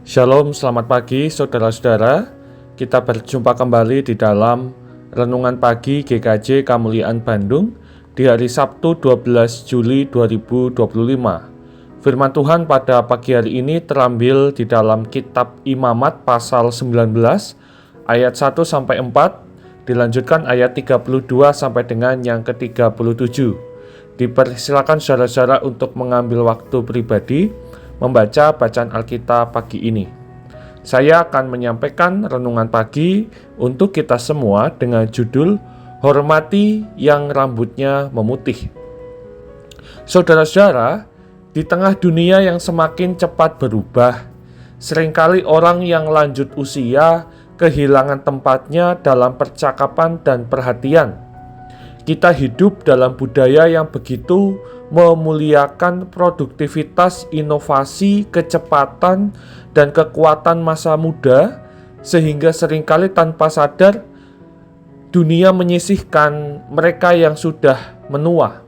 Shalom, selamat pagi saudara-saudara. Kita berjumpa kembali di dalam Renungan Pagi GKJ Kemuliaan Bandung di hari Sabtu 12 Juli 2025. Firman Tuhan pada pagi hari ini terambil di dalam Kitab Imamat pasal 19 ayat 1-4, dilanjutkan ayat 32 sampai dengan yang ke-37. Dipersilakan saudara-saudara untuk mengambil waktu pribadi membaca bacaan Alkitab pagi ini. Saya akan menyampaikan renungan pagi untuk kita semua dengan judul Hormati yang rambutnya memutih. Saudara-saudara, di tengah dunia yang semakin cepat berubah, seringkali orang yang lanjut usia kehilangan tempatnya dalam percakapan dan perhatian. Kita hidup dalam budaya yang begitu memuliakan produktivitas, inovasi, kecepatan, dan kekuatan masa muda, sehingga seringkali tanpa sadar dunia menyisihkan mereka yang sudah menua.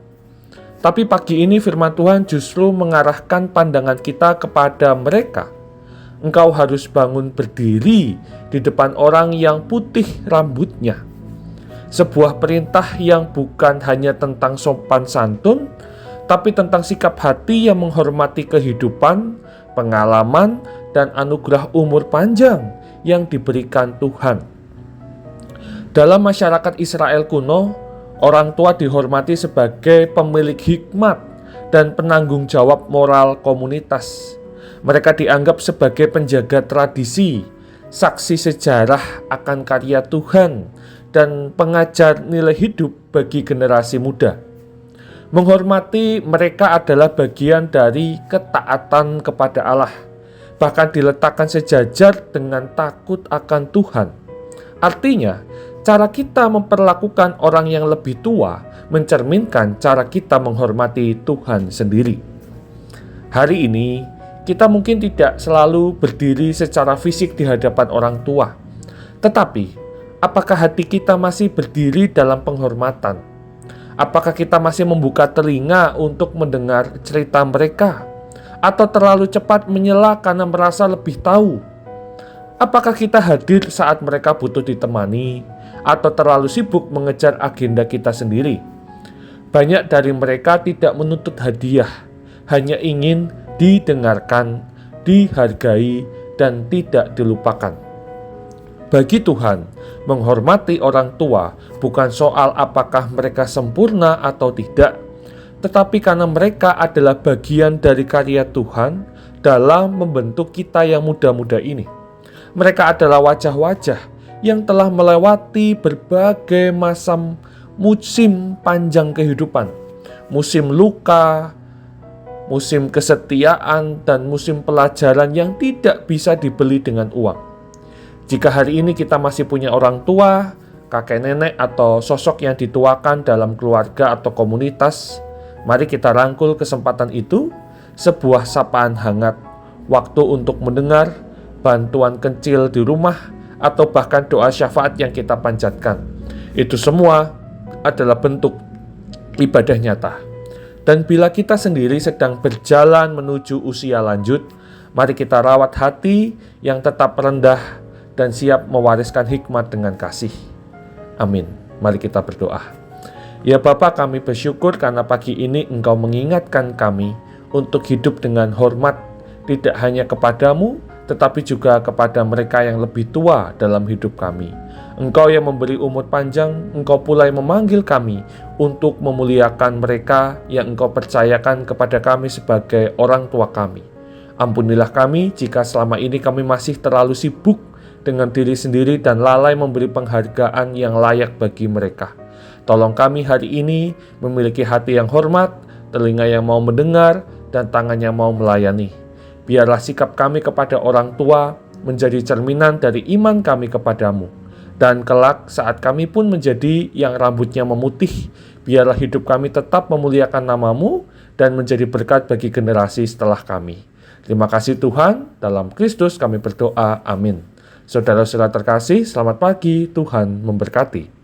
Tapi pagi ini firman Tuhan justru mengarahkan pandangan kita kepada mereka. Engkau harus bangun berdiri di depan orang yang putih rambutnya. Sebuah perintah yang bukan hanya tentang sopan santun, tapi tentang sikap hati yang menghormati kehidupan, pengalaman, dan anugerah umur panjang yang diberikan Tuhan. Dalam masyarakat Israel kuno, orang tua dihormati sebagai pemilik hikmat dan penanggung jawab moral komunitas. Mereka dianggap sebagai penjaga tradisi, saksi sejarah akan karya Tuhan, dan pengajar nilai hidup bagi generasi muda. Menghormati mereka adalah bagian dari ketaatan kepada Allah, bahkan diletakkan sejajar dengan takut akan Tuhan. Artinya, cara kita memperlakukan orang yang lebih tua mencerminkan cara kita menghormati Tuhan sendiri. Hari ini, kita mungkin tidak selalu berdiri secara fisik di hadapan orang tua, tetapi apakah hati kita masih berdiri dalam penghormatan? Apakah kita masih membuka telinga untuk mendengar cerita mereka? Atau terlalu cepat menyela karena merasa lebih tahu? Apakah kita hadir saat mereka butuh ditemani? Atau terlalu sibuk mengejar agenda kita sendiri? Banyak dari mereka tidak menuntut hadiah, hanya ingin didengarkan, dihargai, dan tidak dilupakan. Bagi Tuhan, menghormati orang tua bukan soal apakah mereka sempurna atau tidak, tetapi karena mereka adalah bagian dari karya Tuhan dalam membentuk kita yang muda-muda ini. Mereka adalah wajah-wajah yang telah melewati berbagai musim panjang kehidupan, musim luka, musim kesetiaan, dan musim pelajaran yang tidak bisa dibeli dengan uang. Jika hari ini kita masih punya orang tua, kakek nenek, atau sosok yang dituakan dalam keluarga atau komunitas, mari kita rangkul kesempatan itu, sebuah sapaan hangat, waktu untuk mendengar, bantuan kecil di rumah, atau bahkan doa syafaat yang kita panjatkan. Itu semua adalah bentuk ibadah nyata. Dan bila kita sendiri sedang berjalan menuju usia lanjut, mari kita rawat hati yang tetap rendah dan siap mewariskan hikmat dengan kasih. Amin. Mari kita berdoa. Ya Bapa, kami bersyukur karena pagi ini Engkau mengingatkan kami untuk hidup dengan hormat, tidak hanya kepadamu, tetapi juga kepada mereka yang lebih tua dalam hidup kami. Engkau yang memberi umur panjang, Engkau pula yang memanggil kami untuk memuliakan mereka yang Engkau percayakan kepada kami sebagai orang tua kami. Ampunilah kami jika selama ini kami masih terlalu sibuk dengan diri sendiri dan lalai memberi penghargaan yang layak bagi mereka. Tolong kami hari ini memiliki hati yang hormat, telinga yang mau mendengar, dan tangan yang mau melayani. Biarlah sikap kami kepada orang tua menjadi cerminan dari iman kami kepadamu. Dan kelak saat kami pun menjadi yang rambutnya memutih, biarlah hidup kami tetap memuliakan namamu dan menjadi berkat bagi generasi setelah kami. Terima kasih Tuhan, dalam Kristus kami berdoa, amin. Saudara-saudara terkasih, selamat pagi, Tuhan memberkati.